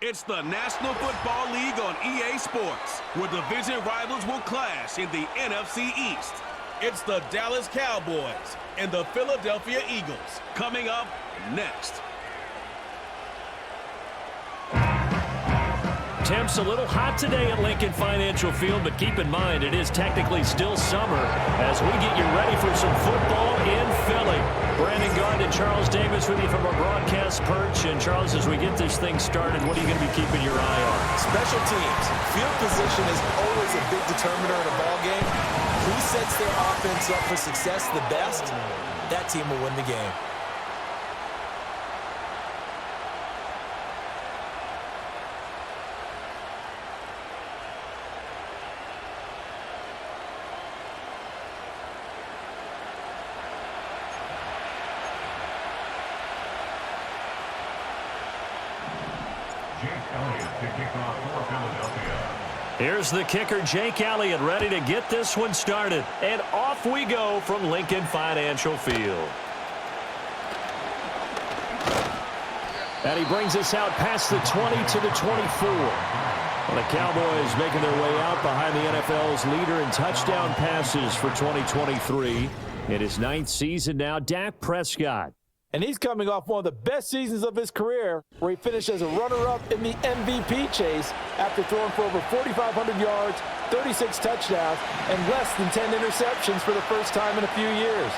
It's the National Football League on EA Sports, where division rivals will clash in the NFC East. It's the Dallas Cowboys and the Philadelphia Eagles coming up next. Temps a little hot today at Lincoln Financial Field, but keep in mind it is technically still summer as we get you ready for some football in Philly. Brandon Gard and Charles Davis with you from our broadcast perch. And Charles, as we get this thing started, what are you going to be keeping your eye on? Special teams. Field position is always a big determiner in a ball game. Who sets their offense up for success the best, that team will win the game. Here's the kicker, Jake Elliott, ready to get this one started. And off we go from Lincoln Financial Field. And he brings us out past the 20 to the 24. Well, the Cowboys making their way out behind the NFL's leader in touchdown passes for 2023. In his 9th season now, Dak Prescott. And he's coming off one of the best seasons of his career, where he finished as a runner-up in the MVP chase after throwing for over 4,500 yards, 36 touchdowns, and less than 10 interceptions for the first time in a few years.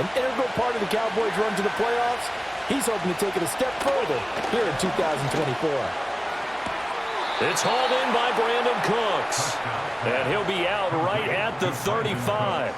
An integral part of the Cowboys' run to the playoffs. He's hoping to take it a step further here in 2024. It's hauled in by Brandon Cooks. And he'll be out right at the 35.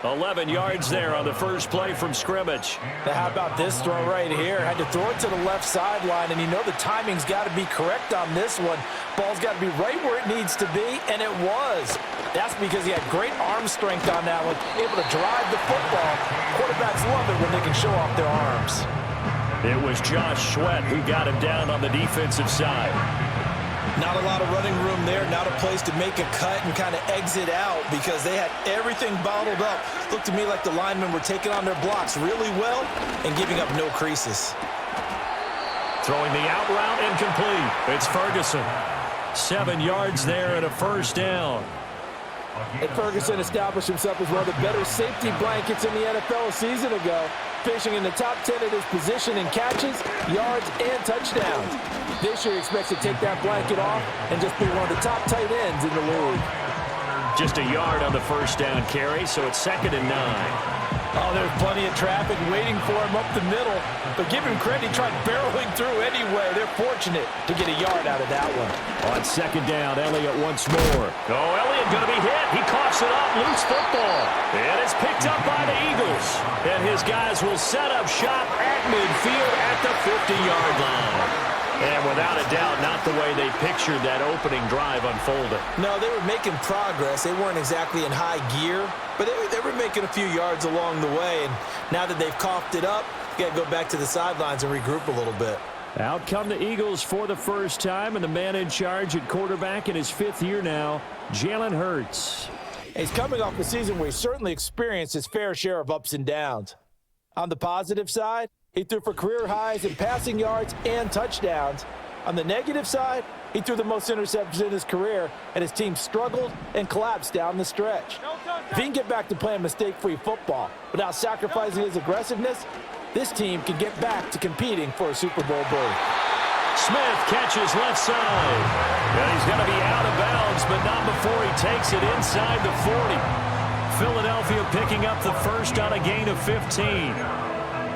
11 yards there on the first play from scrimmage. Now how about this throw right here? Had to throw it to the left sideline, and you know the timing's got to be correct on this one. Ball's got to be right where it needs to be, and it was. That's because he had great arm strength on that one, able to drive the football. Quarterbacks love it when they can show off their arms. It was Josh Sweat who got him down on the defensive side. Not a lot of running room there, not a place to make a cut and kind of exit out because they had everything bottled up. Looked to me like the linemen were taking on their blocks really well and giving up no creases. Throwing the out route incomplete. It's Ferguson. 7 yards there and a first down. And Ferguson established himself as one of the better safety blankets in the NFL a season ago, finishing in the top 10 at his position in catches, yards, and touchdowns. This year he expects to take that blanket off and just be one of the top tight ends in the league. Just a yard on the first down carry, so it's 2nd and 9. Oh, there's plenty of traffic waiting for him up the middle. But give him credit, he tried barreling through anyway. They're fortunate to get a yard out of that one. On 2nd down, Elliott once more. Oh, Elliott going to be hit. He coughs it up, loose football. And it's picked up by the Eagles. And his guys will set up shop at midfield at the 50-yard line. And without a doubt, not the way they pictured that opening drive unfolding. No, they were making progress. They weren't exactly in high gear, but they were making a few yards along the way. And now that they've coughed it up, you got to go back to the sidelines and regroup a little bit. Out come the Eagles for the first time, and the man in charge at quarterback in his 5th year now, Jalen Hurts. He's coming off a season where he certainly experienced his fair share of ups and downs. On the positive side, he threw for career highs in passing yards and touchdowns. On the negative side, he threw the most interceptions in his career, and his team struggled and collapsed down the stretch. If he can get back to playing mistake-free football without sacrificing his aggressiveness, this team can get back to competing for a Super Bowl berth. Smith catches left side. And he's going to be out of bounds, but not before he takes it inside the 40. Philadelphia picking up the first on a gain of 15.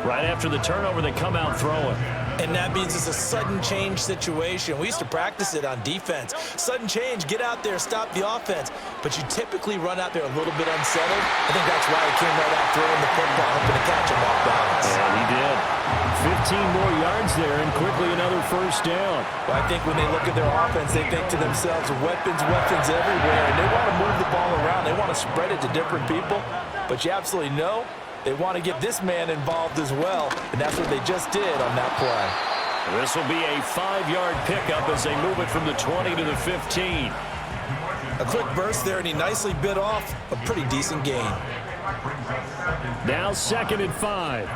Right after the turnover, they come out throwing. And that means it's a sudden change situation. We used to practice it on defense. Sudden change, get out there, stop the offense. But you typically run out there a little bit unsettled. I think that's why he came right out throwing the football, hoping to catch him off balance. And he did. 15 more yards there and quickly another first down. Well, I think when they look at their offense, they think to themselves, weapons everywhere. And they want to move the ball around. They want to spread it to different people. But you absolutely know they want to get this man involved as well, and that's what they just did on that play. This will be a 5-yard pickup as they move it from the 20 to the 15. A quick burst there, and he nicely bit off a pretty decent gain. Now 2nd and 5.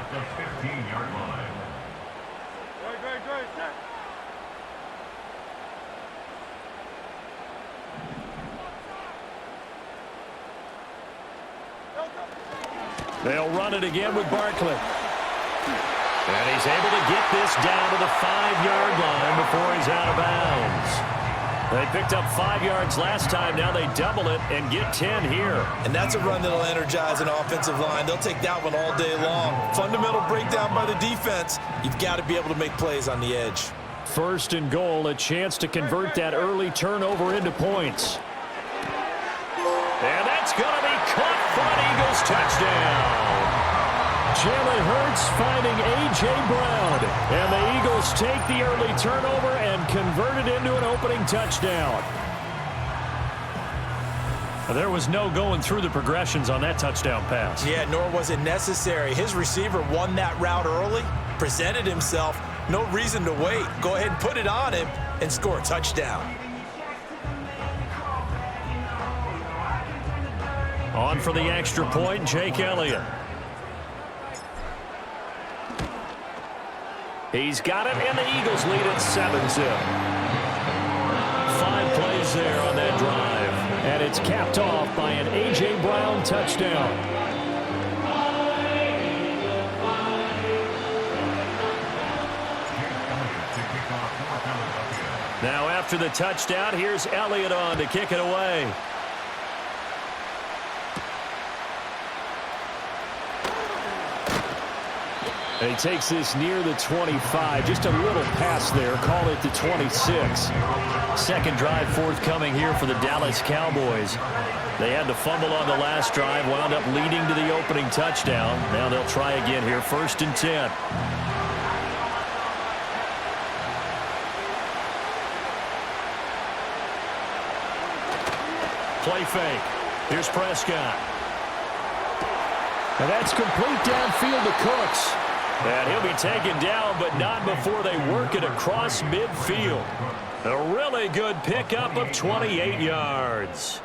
They'll run it again with Barkley. And he's able to get this down to the 5-yard line before he's out of bounds. They picked up 5 yards last time. Now they double it and get 10 here. And that's a run that'll energize an offensive line. They'll take that one all day long. Fundamental breakdown by the defense. You've got to be able to make plays on the edge. First and goal, a chance to convert that early turnover into points. And that's going to be caught for an Eagles touchdown. Jalen Hurts finding A.J. Brown. And the Eagles take the early turnover and convert it into an opening touchdown. There was no going through the progressions on that touchdown pass. Yeah, nor was it necessary. His receiver won that route early, presented himself. No reason to wait. Go ahead and put it on him and score a touchdown. On for the extra point, Jake Elliott. He's got it, and the Eagles lead at 7-0. 5 plays there on that drive. And it's capped off by an A.J. Brown touchdown. Now after the touchdown, here's Elliott on to kick it away. And he takes this near the 25. Just a little pass there. Call it the 26. Second drive forthcoming here for the Dallas Cowboys. They had to fumble on the last drive, wound up leading to the opening touchdown. Now they'll try again here. 1st and 10. Play fake. Here's Prescott. And that's complete downfield to Cooks. And he'll be taken down, but not before they work it across midfield. A really good pickup of 28 yards.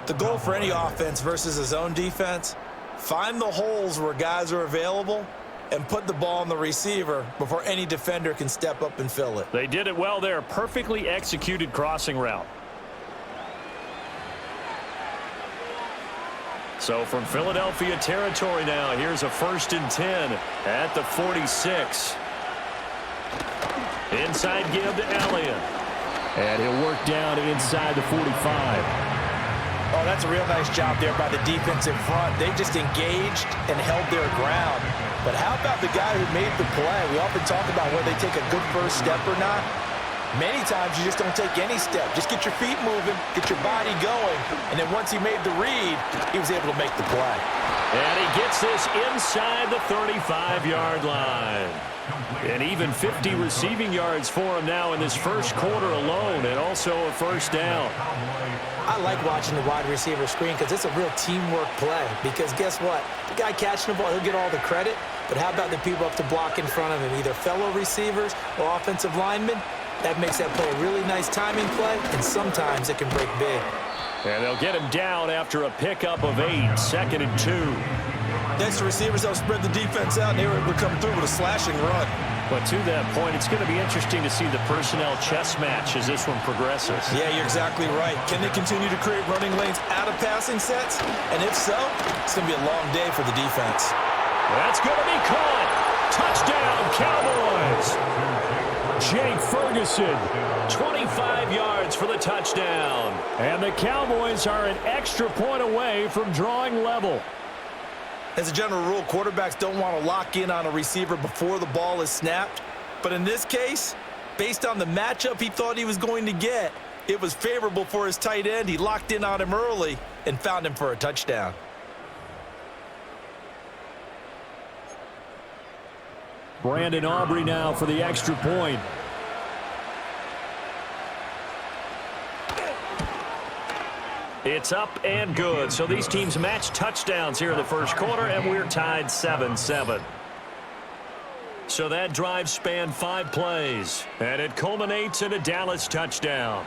The goal for any offense versus a zone defense, find the holes where guys are available and put the ball on the receiver before any defender can step up and fill it. They did it well there. Perfectly executed crossing route. So from Philadelphia territory now, here's a 1st and 10 at the 46. Inside give to Elliott. And he'll work down inside the 45. Oh, that's a real nice job there by the defensive front. They just engaged and held their ground. But how about the guy who made the play? We often talk about whether they take a good first step or not. Many times you just don't take any step. Just get your feet moving, get your body going, and then once he made the read, he was able to make the play. And he gets this inside the 35-yard line. And even 50 receiving yards for him now in this first quarter alone, and also a first down. I like watching the wide receiver screen because it's a real teamwork play. Because guess what? The guy catching the ball, he'll get all the credit, but how about the people up to block in front of him, either fellow receivers or offensive linemen? That makes that play a really nice timing play, and sometimes it can break big. And they'll get him down after a pickup of 8, 2nd and 2. Next, the receivers help spread the defense out, and they were able to come through with a slashing run. But to that point, it's going to be interesting to see the personnel chess match as this one progresses. Yeah, you're exactly right. Can they continue to create running lanes out of passing sets? And if so, it's going to be a long day for the defense. That's going to be caught. Touchdown, Cowboys. Jake Ferguson, 25 yards for the touchdown. And the Cowboys are an extra point away from drawing level. As a general rule, quarterbacks don't want to lock in on a receiver before the ball is snapped. But in this case, based on the matchup he thought he was going to get, it was favorable for his tight end. He locked in on him early and found him for a touchdown. Brandon Aubrey now for the extra point. It's up and good. So these teams match touchdowns here in the first quarter, and we're tied 7-7. So that drive spanned 5 plays, and it culminates in a Dallas touchdown.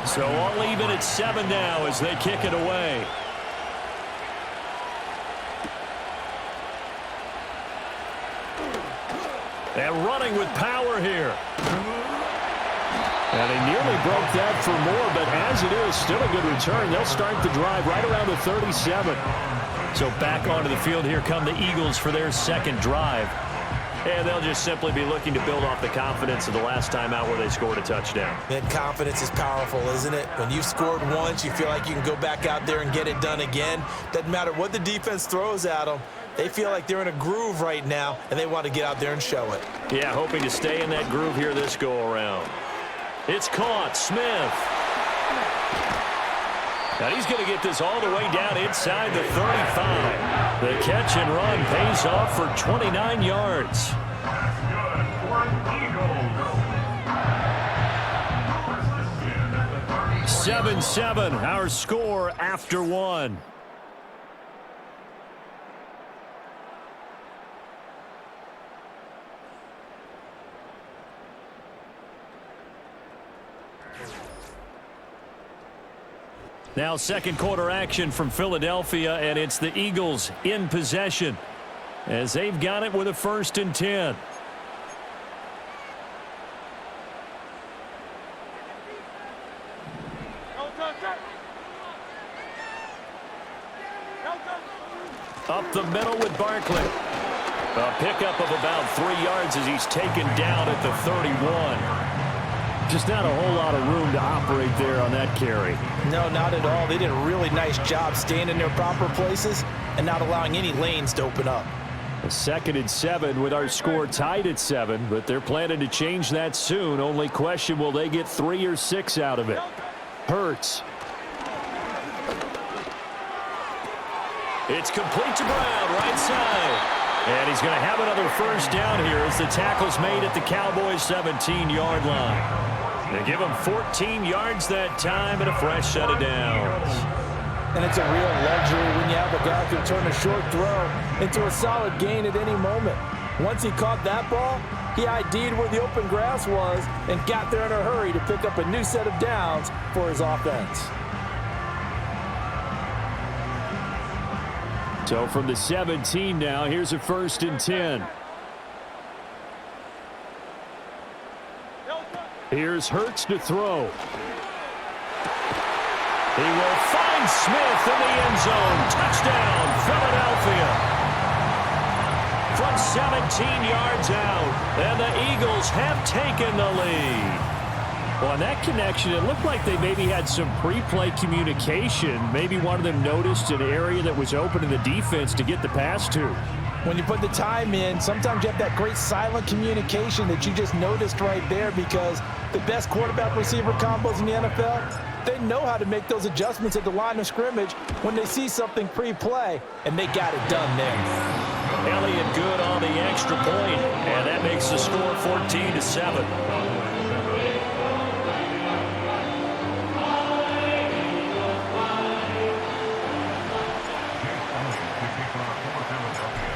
So all even at 7 now as they kick it away. And running with power here. And they nearly broke that for more, but as it is, still a good return. They'll start the drive right around the 37. So back onto the field, here come the Eagles for their second drive. And they'll just simply be looking to build off the confidence of the last time out where they scored a touchdown. That confidence is powerful, isn't it? When you've scored once, you feel like you can go back out there and get it done again. Doesn't matter what the defense throws at them. They feel like they're in a groove right now, and they want to get out there and show it. Yeah, hoping to stay in that groove here this go-around. It's caught. Smith. And he's going to get this all the way down inside the 35. The catch and run pays off for 29 yards. Seven, 7, our score after one. Now second quarter action from Philadelphia, and it's the Eagles in possession as they've got it with a 1st and 10. Up the middle with Barkley. A pickup of about 3 yards as he's taken down at the 31. Just not a whole lot of room to operate there on that carry. No, not at all. They did a really nice job staying in their proper places and not allowing any lanes to open up. A 2nd and 7 with our score tied at 7, but they're planning to change that soon. Only question, will they get 3 or 6 out of it? Hurts. It's complete to Brown, right side. And he's going to have another 1st down here as the tackle's made at the Cowboys' 17-yard line. They give him 14 yards that time and a fresh set of downs. And it's a real luxury when you have a guy who can turn a short throw into a solid gain at any moment. Once he caught that ball, he ID'd where the open grass was and got there in a hurry to pick up a new set of downs for his offense. So from the 17 now, here's a 1st and 10. Here's Hurts to throw. He will find Smith in the end zone. Touchdown, Philadelphia. From 17 yards out, and the Eagles have taken the lead. Well, on that connection, it looked like they maybe had some pre-play communication. Maybe one of them noticed an area that was open in the defense to get the pass to. When you put the time in, sometimes you have that great silent communication that you just noticed right there, because the best quarterback-receiver combos in the NFL, they know how to make those adjustments at the line of scrimmage when they see something pre-play, and they got it done there. Elliott good on the extra point, and that makes the score 14-7.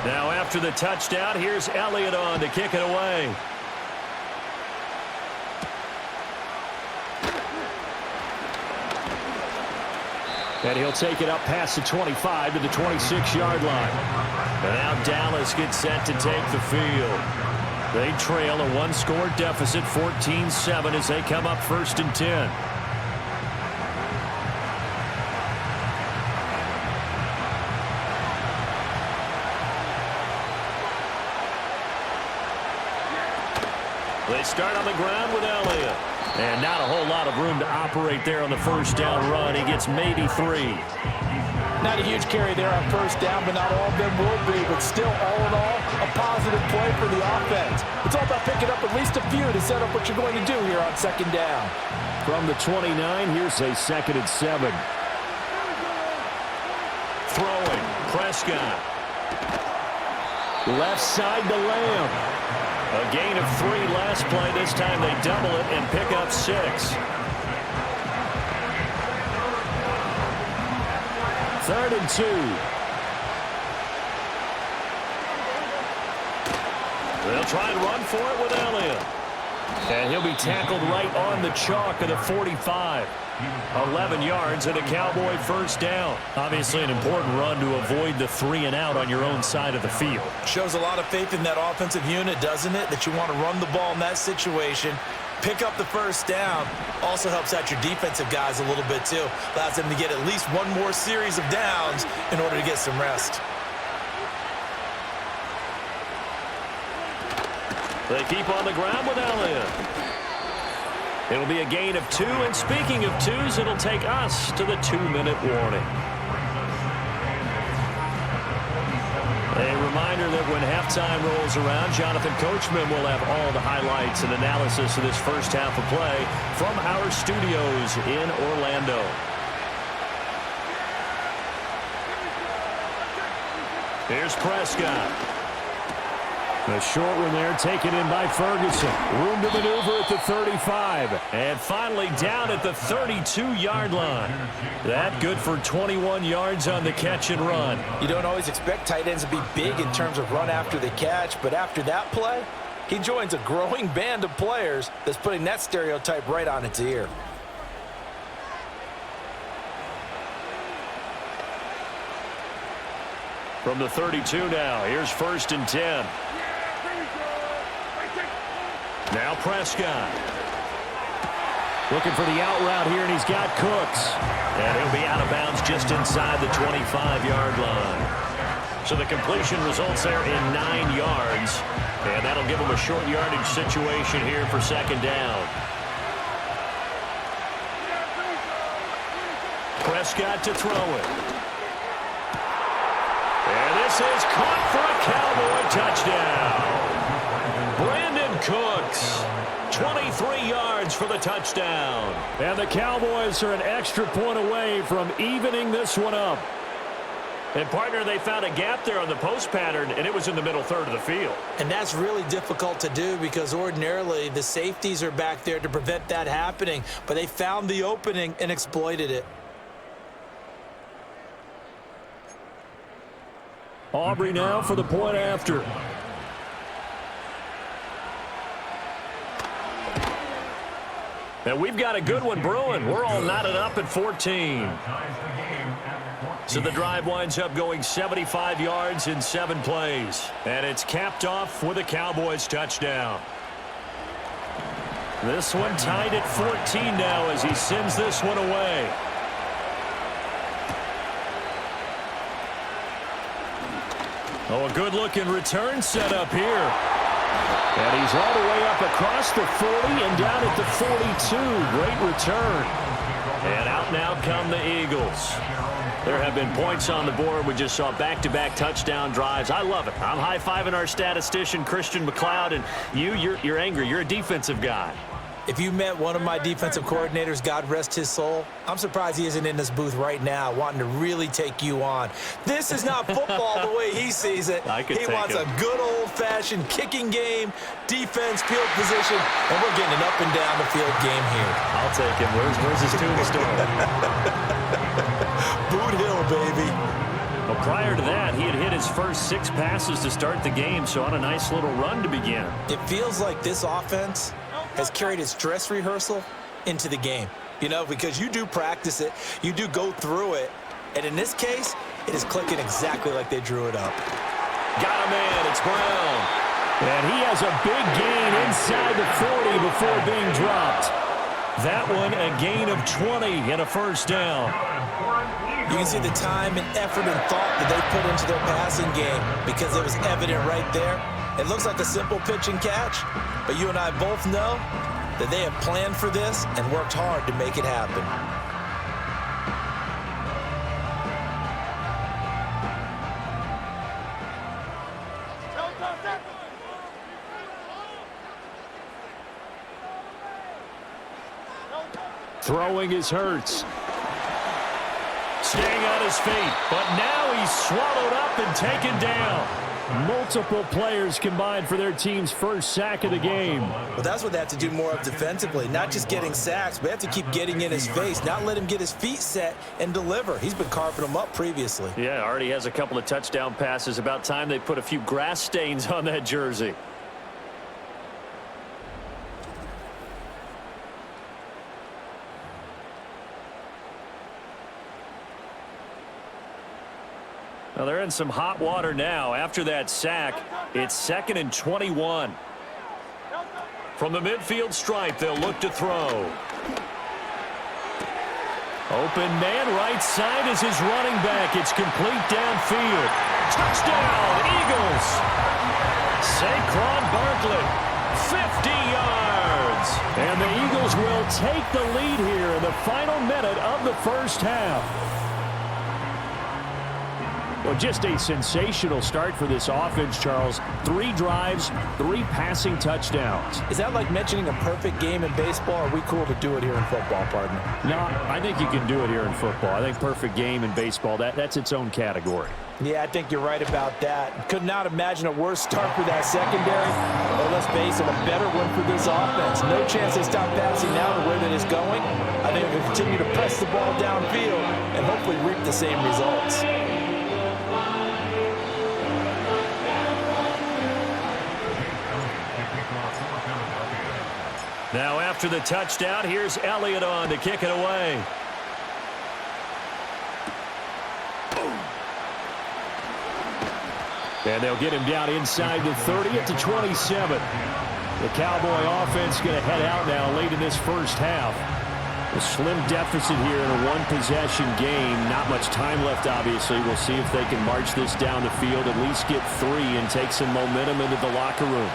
Now after the touchdown, here's Elliott on to kick it away. And he'll take it up past the 25 to the 26-yard line. And now Dallas gets set to take the field. They trail a 1-score deficit, 14-7, as they come up 1st and 10. They start on the ground with Elliott. And not a whole lot of room to operate there on the 1st down run. He gets maybe 3. Not a huge carry there on 1st down, but not all of them will be. But still, all in all, a positive play for the offense. It's all about picking up at least a few to set up what you're going to do here on 2nd down. From the 29, here's a 2nd and 7. Throwing, Prescott. Left side to Lamb. A gain of 3 last play. This time they double it and pick up 6. 3rd and 2. They'll try and run for it with Elliott. And he'll be tackled right on the chalk of the 45. 11 yards and a Cowboy 1st down. Obviously an important run to avoid the 3 and out on your own side of the field. Shows a lot of faith in that offensive unit, doesn't it? That you want to run the ball in that situation. Pick up the first down. Also helps out your defensive guys a little bit, too. Allows them to get at least one more series of downs in order to get some rest. They keep on the ground with Elliott. It'll be a gain of 2, and speaking of 2s, it'll take us to the 2-minute warning. A reminder that when halftime rolls around, Jonathan Coachman will have all the highlights and analysis of this first half of play from our studios in Orlando. Here's Prescott. A short one there, taken in by Ferguson. Room to maneuver at the 35. And finally down at the 32-yard line. That good for 21 yards on the catch and run. You don't always expect tight ends to be big in terms of run after the catch, but after that play, he joins a growing band of players that's putting that stereotype right on its ear. From the 32 now, here's 1st and 10. Now Prescott. Looking for the out route here, and he's got Cooks. And he'll be out of bounds just inside the 25-yard line. So the completion results there in 9 yards. And that'll give him a short yardage situation here for 2nd down. Prescott to throw it. And this is caught for a Cowboy touchdown. Brandon Cooks, 23 yards for the touchdown. And the Cowboys are an extra point away from evening this one up. And, partner, they found a gap there on the post pattern, and it was in the middle third of the field. And that's really difficult to do because ordinarily the safeties are back there to prevent that happening. But they found the opening and exploited it. Aubrey now for the point after. And we've got a good one brewing. We're all knotted up at 14. So the drive winds up going 75 yards in 7 plays. And it's capped off with a Cowboys touchdown. This one tied at 14 now as he sends this one away. Oh, a good-looking return set up here. And he's all the way up across the 40 and down at the 42. Great return. And out now come the Eagles. There have been points on the board. We just saw back-to-back touchdown drives. I love it. I'm high-fiving our statistician, Christian McLeod, and you're angry. You're a defensive guy. If you met one of my defensive coordinators, God rest his soul, I'm surprised he isn't in this booth right now wanting to really take you on. This is not football the way he sees it. He wants a good old-fashioned kicking game, defense, field position, and we're getting an up and down the field game here. I'll take him. Where's his tombstone? Boot Hill, baby. Well, prior to that, he had hit his first 6 passes to start the game, so on a nice little run to begin. It feels like this offense has carried its dress rehearsal into the game. You know, because you do practice it, you do go through it, and in this case, it is clicking exactly like they drew it up. Got a man, it's Brown. And he has a big gain inside the 40 before being dropped. That one a gain of 20 and a first down. You can see the time and effort and thought that they put into their passing game because it was evident right there. It looks like a simple pitch and catch, but you and I both know that they have planned for this and worked hard to make it happen. Throwing is Hurts. Staying on his feet, but now he's swallowed up and taken down. Multiple players combined for their team's first sack of the game. Well, that's what they have to do more of defensively, not just getting sacks, but they have to keep getting in his face, not let him get his feet set and deliver. He's been carving them up previously. Yeah, already has a couple of touchdown passes. About time they put a few grass stains on that jersey. Well, they're in some hot water now. After that sack, it's 2nd and 21. From the midfield stripe, they'll look to throw. Open man, right side is his running back. It's complete downfield. Touchdown, Eagles. Saquon Barkley, 50 yards. And the Eagles will take the lead here in the final minute of the first half. Well, just a sensational start for this offense, Charles. 3 drives, 3 passing touchdowns. Is that like mentioning a perfect game in baseball? Or are we cool to do it here in football, partner? No, I think you can do it here in football. I think perfect game in baseball, that's its own category. Yeah, I think you're right about that. Could not imagine a worse start for that secondary. Or let's face it, a better one for this offense. No chance they stop passing now the way that it's going. I think they'll continue to press the ball downfield and hopefully reap the same results. Now after the touchdown, here's Elliott on to kick it away. And they'll get him down inside the 30 at the 27. The Cowboy offense going to head out now late in this first half. A slim deficit here in a one-possession game. Not much time left, obviously. We'll see if they can march this down the field, at least get 3 and take some momentum into the locker room.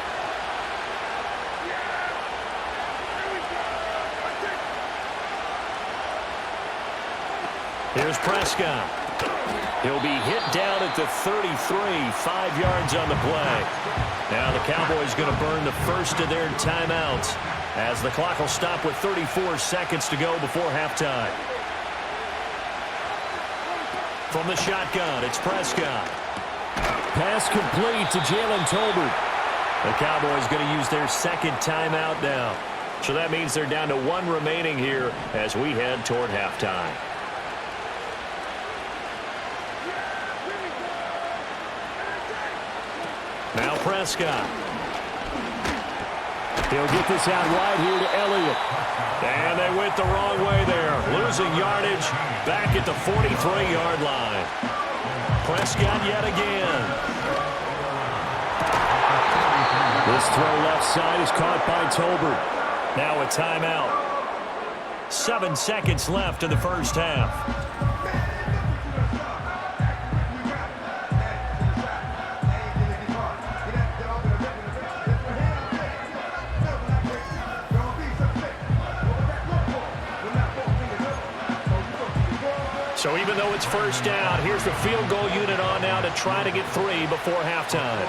Here's Prescott. He'll be hit down at the 33, 5 yards on the play. Now the Cowboys going to burn the first of their timeouts as the clock will stop with 34 seconds to go before halftime. From the shotgun, it's Prescott. Pass complete to Jalen Tolbert. The Cowboys going to use their second timeout now. So that means they're down to 1 remaining here as we head toward halftime. Now Prescott. He'll get this out wide here to Elliott. And they went the wrong way there. Losing yardage back at the 43-yard line. Prescott yet again. This throw left side is caught by Tolbert. Now a timeout. 7 seconds left in the first half. So even though it's first down, here's the field goal unit on now to try to get 3 before halftime.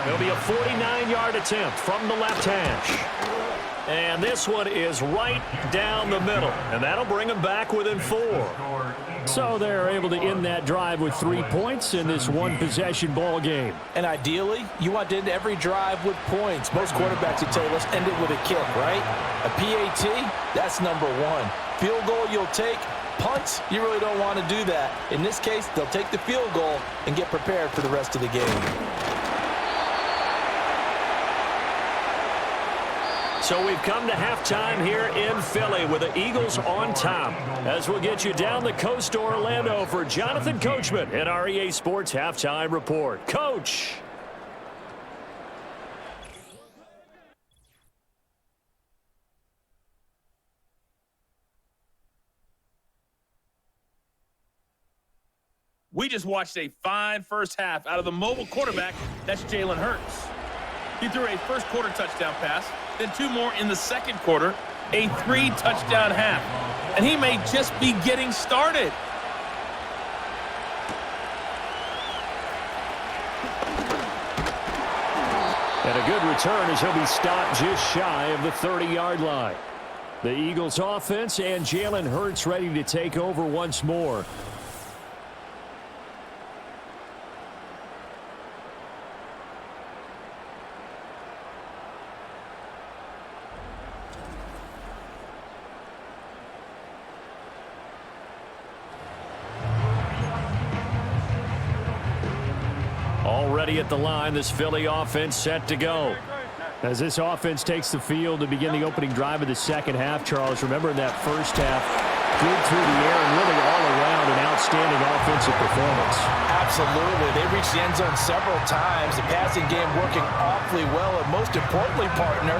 It'll be a 49-yard attempt from the left hash. And this one is right down the middle. And that'll bring them back within 4. So they're able to end that drive with 3 points in this one-possession ball game. And ideally, you want to end every drive with points. Most quarterbacks would tell you, let's end it with a kick, right? A PAT, that's number 1. Field goal you'll take. Punts, you really don't want to do that. In this case, they'll take the field goal and get prepared for the rest of the game. So we've come to halftime here in Philly with the Eagles on top. As we'll get you down the coast to Orlando for Jonathan Coachman in our EA Sports Halftime Report. Coach! We just watched a fine first half out of the mobile quarterback. That's Jalen Hurts. He threw a first-quarter touchdown pass, then 2 more in the second quarter, a 3-touchdown half. And he may just be getting started. And a good return as he'll be stopped just shy of the 30-yard line. The Eagles offense and Jalen Hurts ready to take over once more. Already at the line, this Philly offense set to go. As this offense takes the field to begin the opening drive of the second half, Charles, remember in that first half, good through the air and really all around an outstanding offensive performance. Absolutely. They reached the end zone several times. The passing game working awfully well. And most importantly, partner,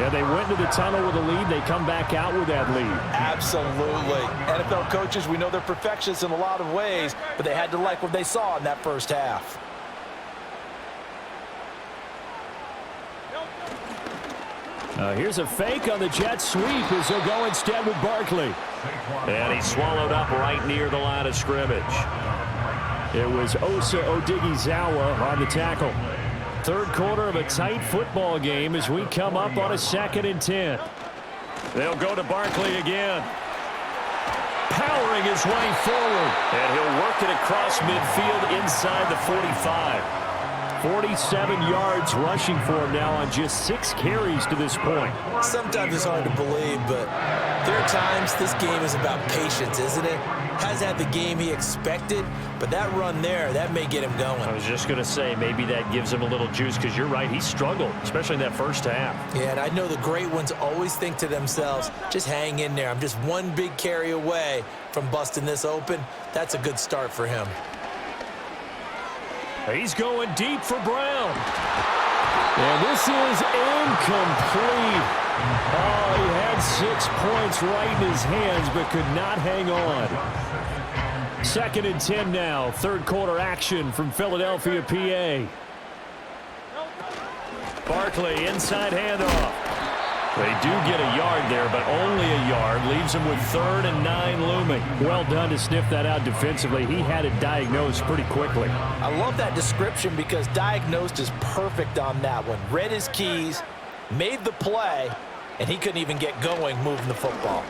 And they went to the tunnel with a lead. They come back out with that lead. Absolutely. NFL coaches, we know they're perfectionists in a lot of ways, but they had to like what they saw in that first half. Here's a fake on the jet sweep as he'll go instead with Barkley. And he's swallowed up right near the line of scrimmage. It was Osa Odighizuwa on the tackle. Third quarter of a tight football game as we come up on a 2nd and 10. They'll go to Barkley again. Powering his way forward. And he'll work it across midfield inside the 45. 47 yards rushing for him now on just 6 carries to this point. Sometimes it's hard to believe, but there are times this game is about patience, isn't it? Hasn't had the game he expected, but that run there, that may get him going. I was just going to say, maybe that gives him a little juice, because you're right, he struggled, especially in that first half. Yeah, and I know the great ones always think to themselves, just hang in there. I'm just one big carry away from busting this open. That's a good start for him. He's going deep for Brown. And this is incomplete. Oh, he had 6 points right in his hands, but could not hang on. 2nd and 10 now. Third quarter action from Philadelphia, PA. Barkley, inside handoff. They do get a yard there, but only a yard. Leaves him with 3rd and 9 looming. Well done to sniff that out defensively. He had it diagnosed pretty quickly. I love that description because diagnosed is perfect on that one. Read his keys, made the play, and he couldn't even get going moving the football.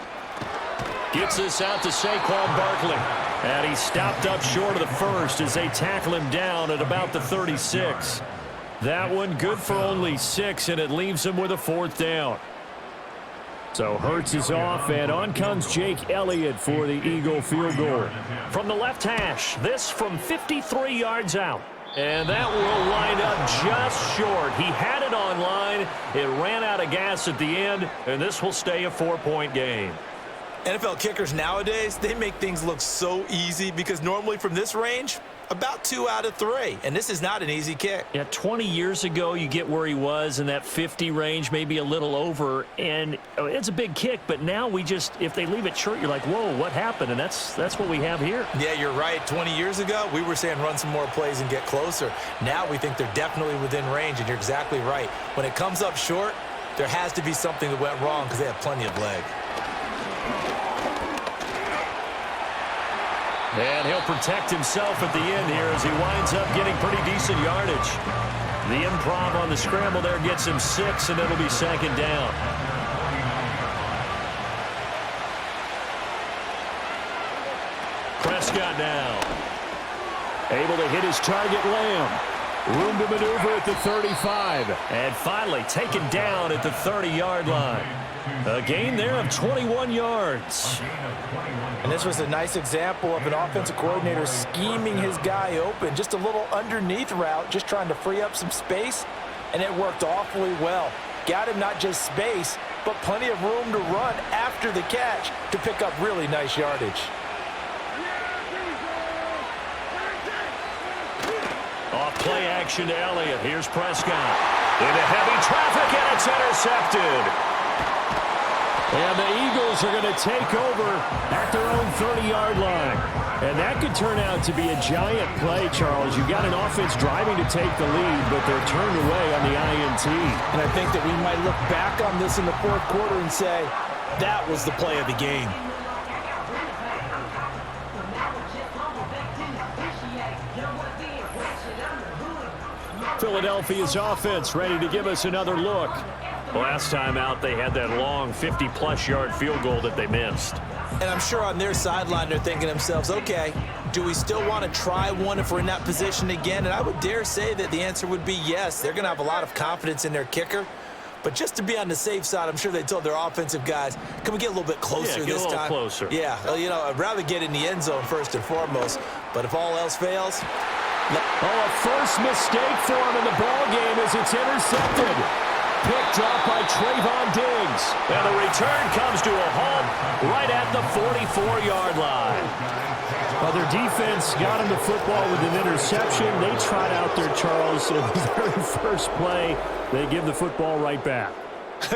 Gets this out to Saquon Barkley. And he stopped up short of the first as they tackle him down at about the 36. That one good for only 6, and it leaves him with a 4th down. So Hurts is off, and on comes Jake Elliott for the Eagle field goal. From the left hash, this from 53 yards out. And that will line up just short. He had it on line. It ran out of gas at the end, and this will stay a 4-point game. NFL kickers nowadays, they make things look so easy because normally from this range, about 2 out of 3. And this is not an easy kick. Yeah, 20 years ago, you get where he was in that 50 range, maybe a little over, and it's a big kick. But now we just, if they leave it short, you're like, whoa, what happened? And that's what we have here. Yeah, you're right. 20 years ago, we were saying run some more plays and get closer. Now we think they're definitely within range, and you're exactly right. When it comes up short, there has to be something that went wrong because they have plenty of leg. And he'll protect himself at the end here as he winds up getting pretty decent yardage. The improv on the scramble there gets him 6, and it'll be 2nd down. Prescott now. Able to hit his target, Lamb. Room to maneuver at the 35. And finally taken down at the 30-yard line. A gain there of 21 yards. And this was a nice example of an offensive coordinator scheming his guy open. Just a little underneath route, just trying to free up some space, and it worked awfully well. Got him not just space, but plenty of room to run after the catch to pick up really nice yardage. Off play action to Elliott. Here's Prescott. Into heavy traffic, and it's intercepted. And the Eagles are going to take over at their own 30-yard line. And that could turn out to be a giant play, Charles. You've got an offense driving to take the lead, but they're turned away on the INT. And I think that we might look back on this in the 4th quarter and say, that was the play of the game. Philadelphia's offense ready to give us another look. Last time out, they had that long 50-plus yard field goal that they missed. And I'm sure on their sideline, they're thinking to themselves, okay, do we still want to try one if we're in that position again? And I would dare say that the answer would be yes. They're going to have a lot of confidence in their kicker. But just to be on the safe side, I'm sure they told their offensive guys, can we get a little bit closer this time? Closer. Yeah, well, you know, I'd rather get in the end zone first and foremost. But if all else fails... a first mistake for him in the ball game as it's intercepted. Picked up by Trayvon Diggs. And the return comes to a halt right at the 44-yard line. Well, their defense got him the football with an interception. They trot out there, Charles, in the very first play. They give the football right back.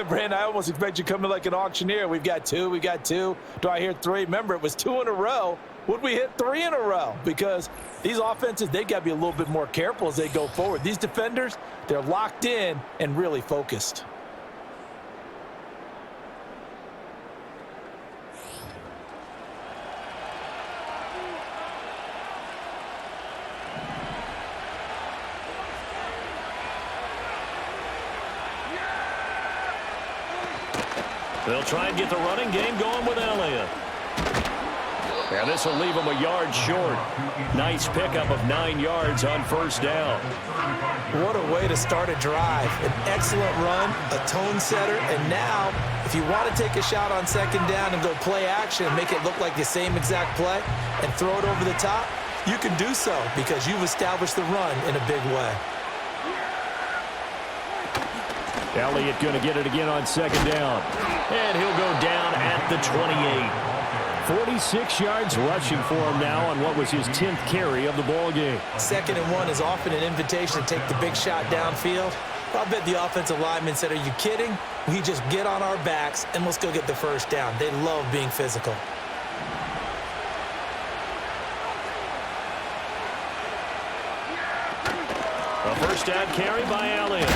Brandon, I almost expect you coming like an auctioneer. We've got two. Do I hear three? Remember, it was 2 in a row. Would we hit 3 in a row? Because these offenses, they got to be a little bit more careful as they go forward. These defenders, they're locked in and really focused. They'll try and get the running game going with Elliott. And this will leave him a yard short. Nice pickup of 9 yards on first down. What a way to start a drive. An excellent run, a tone setter, and now, if you want to take a shot on second down and go play action and make it look like the same exact play and throw it over the top, you can do so because you've established the run in a big way. Elliott going to get it again on second down. And he'll go down at the 28. 46 yards rushing for him now on what was his 10th carry of the ball game. 2nd and 1 is often an invitation to take the big shot downfield. I'll bet the offensive lineman said, are you kidding? We just get on our backs and let's go get the first down. They love being physical. A first down carry by Elliott.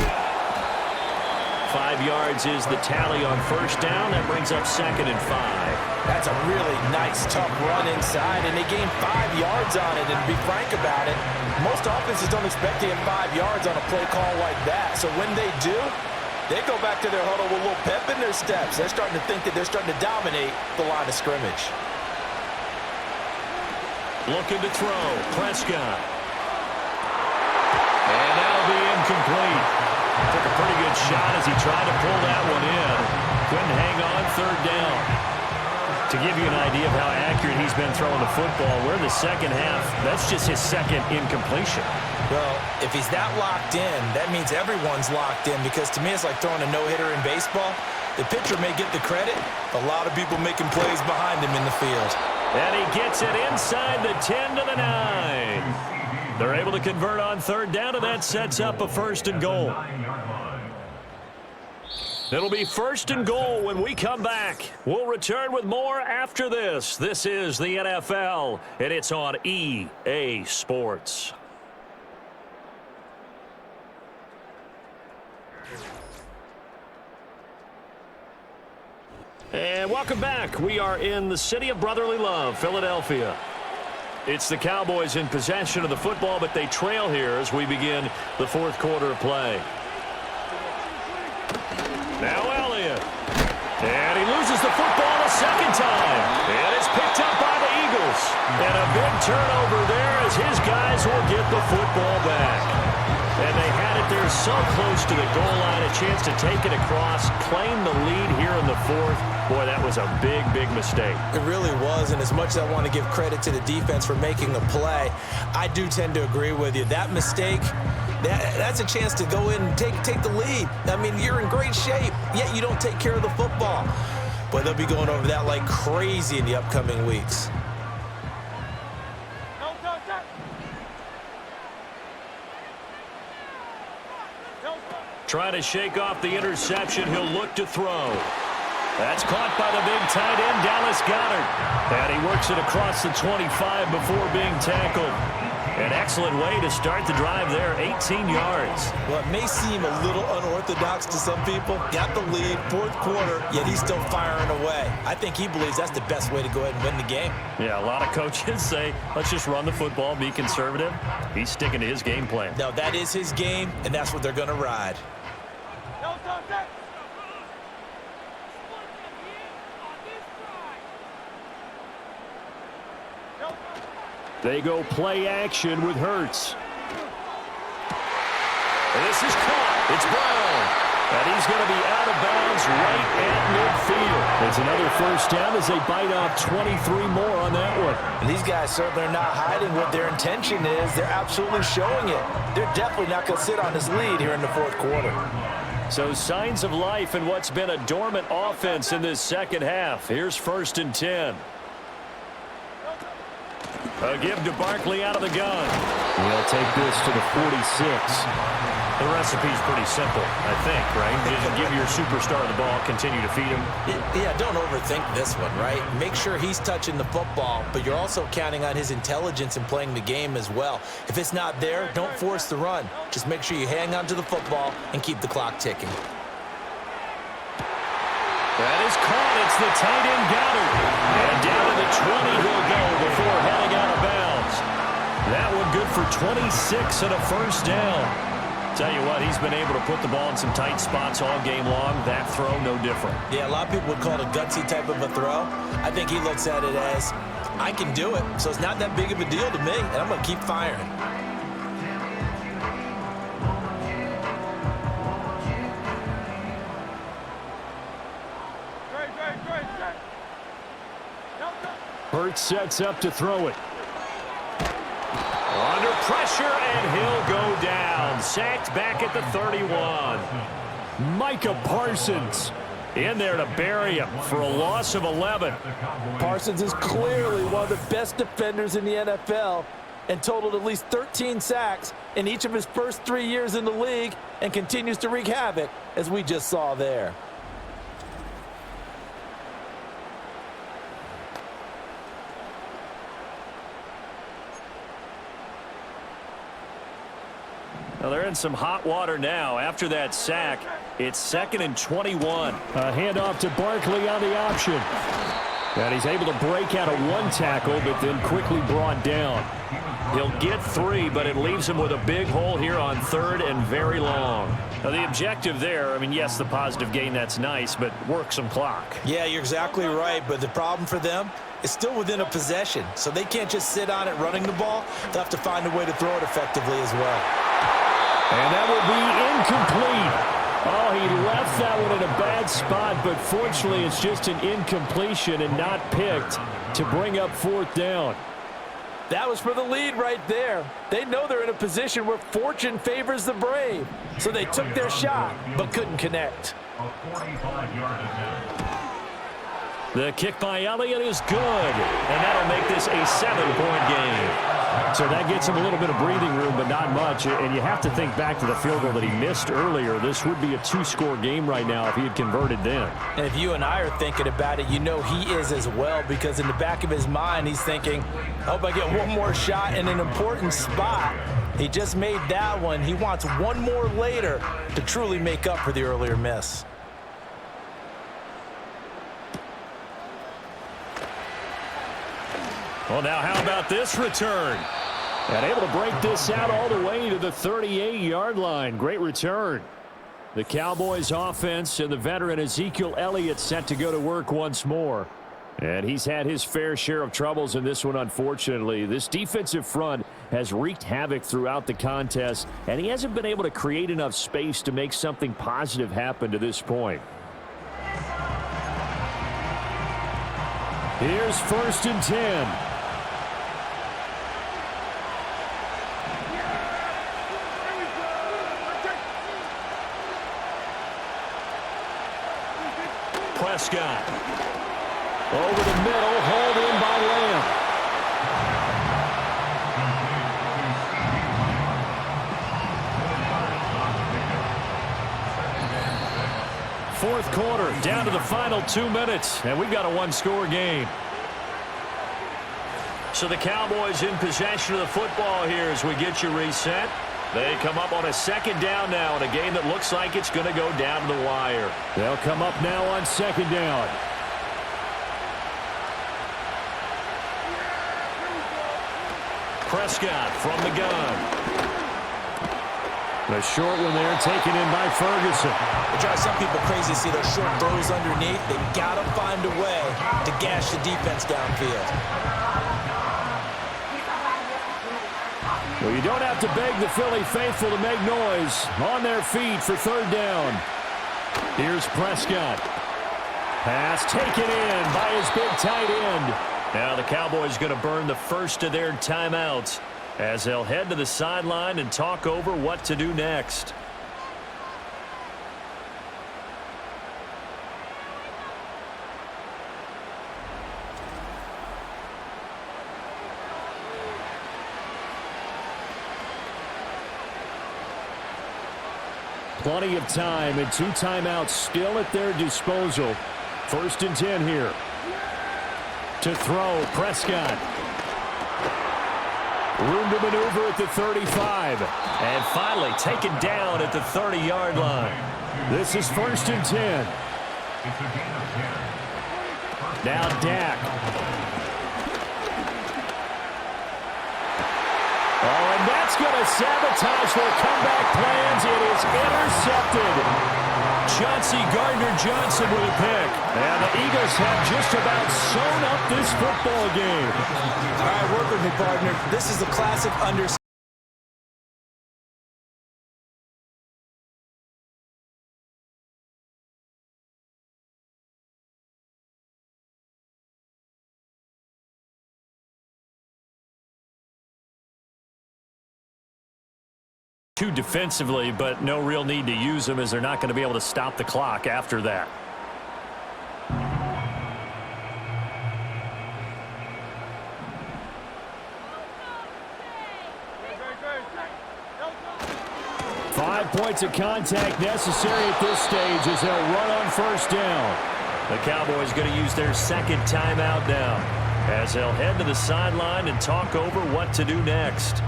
5 yards is the tally on first down. That brings up 2nd and 5. That's a really nice, tough run inside, and they gained 5 yards on it. And to be frank about it, most offenses don't expect to get 5 yards on a play call like that. So when they do, they go back to their huddle with a little pep in their steps. They're starting to think that they're starting to dominate the line of scrimmage. Looking to throw, Prescott. And that'll be incomplete. Took a pretty good shot as he tried to pull that one in. Couldn't hang on, 3rd down. To give you an idea of how accurate he's been throwing the football, we're in the second half. That's just his 2nd incompletion. Well, if he's that locked in, that means everyone's locked in because to me it's like throwing a no-hitter in baseball. The pitcher may get the credit, a lot of people making plays behind him in the field. And he gets it inside the 10 to the 9. They're able to convert on 3rd down, and that sets up a 1st and goal. It'll be 1st and goal when we come back. We'll return with more after this. This is the NFL, and it's on EA Sports. And welcome back. We are in the city of brotherly love, Philadelphia. It's the Cowboys in possession of the football, but they trail here as we begin the 4th quarter of play. Now Elliott. And he loses the football a 2nd time. And it's picked up by the Eagles. And a big turnover there as his guys will get the football back. And they had it there so close to the goal line, a chance to take it across, claim the lead here in the 4th. Boy, that was a big, big mistake. It really was, and as much as I want to give credit to the defense for making a play, I do tend to agree with you. That mistake, that's a chance to go in and take the lead. I mean, you're in great shape, yet you don't take care of the football. But they'll be going over that like crazy in the upcoming weeks. Trying to shake off the interception. He'll look to throw. That's caught by the big tight end, Dallas Goedert. And he works it across the 25 before being tackled. An excellent way to start the drive there, 18 yards. Well, it may seem a little unorthodox to some people. Got the lead, 4th quarter, yet he's still firing away. I think he believes that's the best way to go ahead and win the game. Yeah, a lot of coaches say, let's just run the football, be conservative. He's sticking to his game plan. No, that is his game, and that's what they're going to ride. They go play action with Hurts. This is caught. It's Brown. And he's going to be out of bounds right at midfield. It's another 1st down as they bite off 23 more on that one. And these guys certainly are not hiding what their intention is. They're absolutely showing it. They're definitely not going to sit on this lead here in the 4th quarter. So signs of life in what's been a dormant offense in this second half. Here's 1st and 10. A give to Barkley out of the gun. He'll take this to the 46. The recipe's pretty simple, I think, right? Just give your superstar the ball, continue to feed him. Yeah, don't overthink this one, right? Make sure he's touching the football, but you're also counting on his intelligence in playing the game as well. If it's not there, don't force the run. Just make sure you hang on to the football and keep the clock ticking. That is caught. It's the tight end Goddard. And down to the 20 he'll go before heading out of bounds. That one good for 26 and a first down. Tell you what, he's been able to put the ball in some tight spots all game long. That throw, no different. Yeah, a lot of people would call it a gutsy type of a throw. I think he looks at it as, I can do it, so it's not that big of a deal to me, and I'm going to keep firing. Hurts sets up to throw it. Under pressure, and he'll go down. Sacked back at the 31. Micah Parsons in there to bury him for a loss of 11. Parsons is clearly one of the best defenders in the NFL and totaled at least 13 sacks in each of his first 3 years in the league and continues to wreak havoc, as we just saw there. Well, they're in some hot water now. After that sack, it's 2nd and 21. A handoff to Barkley on the option. And he's able to break out of one tackle, but then quickly brought down. He'll get 3, but it leaves him with a big hole here on 3rd and very long. Now, the objective there, I mean, yes, the positive gain, that's nice, but work some clock. Yeah, you're exactly right, but the problem for them is still within a possession, so they can't just sit on it running the ball. They'll have to find a way to throw it effectively as well. And that will be incomplete. Oh, he left that one in a bad spot, but fortunately it's just an incompletion and not picked to bring up 4th down. That was for the lead right there. They know they're in a position where fortune favors the brave, so they took their shot but couldn't connect. The kick by Elliott is good, and that'll make this a 7-point game. So that gets him a little bit of breathing room, but not much. And you have to think back to the field goal that he missed earlier. This would be a 2-score game right now if he had converted then. And if you and I are thinking about it, you know he is as well, because in the back of his mind, he's thinking, I hope I get one more shot in an important spot. He just made that one. He wants one more later to truly make up for the earlier miss. Well, now how about this return? And able to break this out all the way to the 38-yard line. Great return. The Cowboys offense and the veteran Ezekiel Elliott set to go to work once more. And he's had his fair share of troubles in this one, unfortunately. This defensive front has wreaked havoc throughout the contest, and he hasn't been able to create enough space to make something positive happen to this point. Here's 1st and 10. Prescott. Over the middle, hauled in by Lamb. Fourth quarter, down to the final 2 minutes, and we've got a 1-score game. So the Cowboys in possession of the football here as we get you reset. They come up on a 2nd down now in a game that looks like it's going to go down to the wire. They'll come up now on 2nd down. Prescott from the gun. The short one there taken in by Ferguson. It drives some people crazy to see those short throws underneath. They've got to find a way to gash the defense downfield. Well, you don't have to beg the Philly faithful to make noise. On their feet for 3rd down. Here's Prescott. Pass taken in by his big tight end. Now the Cowboys going to burn the first of their timeouts as they'll head to the sideline and talk over what to do next. Plenty of time and 2 timeouts still at their disposal. 1st and 10 here. To throw, Prescott. Room to maneuver at the 35. And finally taken down at the 30-yard line. This is 1st and 10. Now Dak. Oh, and that's going to sabotage their comeback plans. It is intercepted. Chauncey Gardner-Johnson with a pick. And the Eagles have just about sewn up this football game. All right, work with me, partner. This is the classic understanding. Two defensively, but no real need to use them as they're not going to be able to stop the clock after that. Five points of contact necessary at this stage as they'll run on 1st down. The Cowboys going to use their 2nd timeout now as they'll head to the sideline and talk over what to do next.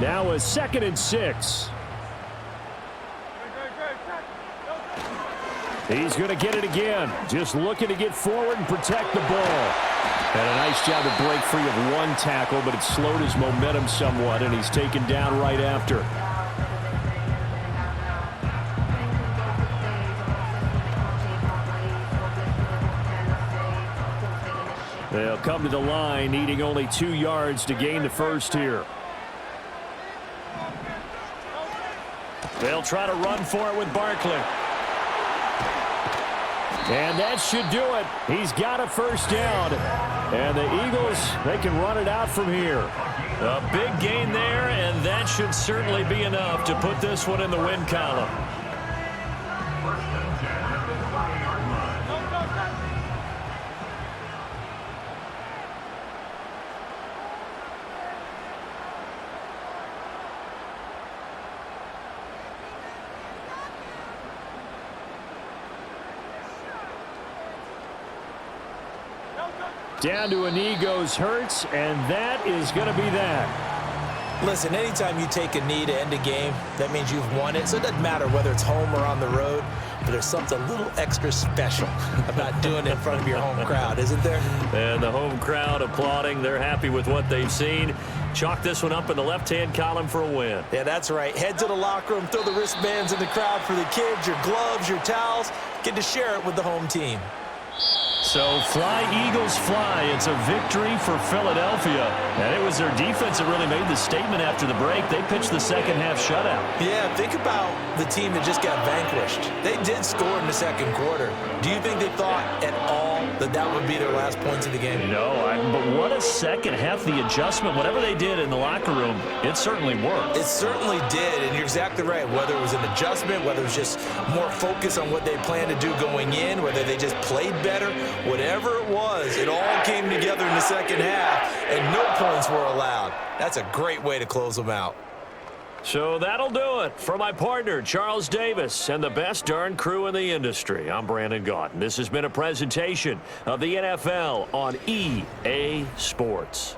Now a 2nd and 6. He's going to get it again. Just looking to get forward and protect the ball. And a nice job to break free of 1 tackle, but it slowed his momentum somewhat, and he's taken down right after. They'll come to the line, needing only 2 yards to gain the 1st here. They'll try to run for it with Barkley. And that should do it. He's got a 1st down. And the Eagles, they can run it out from here. A big gain there, and that should certainly be enough to put this one in the win column. Down to a knee goes Hurts, and that is going to be that. Listen, anytime you take a knee to end a game, that means you've won it. So it doesn't matter whether it's home or on the road, but there's something a little extra special about doing it in front of your home crowd, isn't there? And the home crowd applauding. They're happy with what they've seen. Chalk this one up in the left-hand column for a win. Yeah, that's right. Head to the locker room, throw the wristbands in the crowd for the kids, your gloves, your towels. Get to share it with the home team. So fly, Eagles, fly. It's a victory for Philadelphia. And it was their defense that really made the statement after the break. They pitched the 2nd half shutout. Yeah, think about the team that just got vanquished. They did score in the 2nd quarter. Do you think they thought at all that that would be their last points of the game? No, but what a 2nd half. The adjustment, whatever they did in the locker room, it certainly worked. It certainly did, and you're exactly right. Whether it was an adjustment, whether it was just more focus on what they planned to do going in, whether they just played better, whatever it was, it all came together in the 2nd half, and no points were allowed. That's a great way to close them out. So that'll do it for my partner, Charles Davis, and the best darn crew in the industry. I'm Brandon Gaudin. This has been a presentation of the NFL on EA Sports.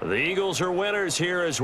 The Eagles are winners here as well.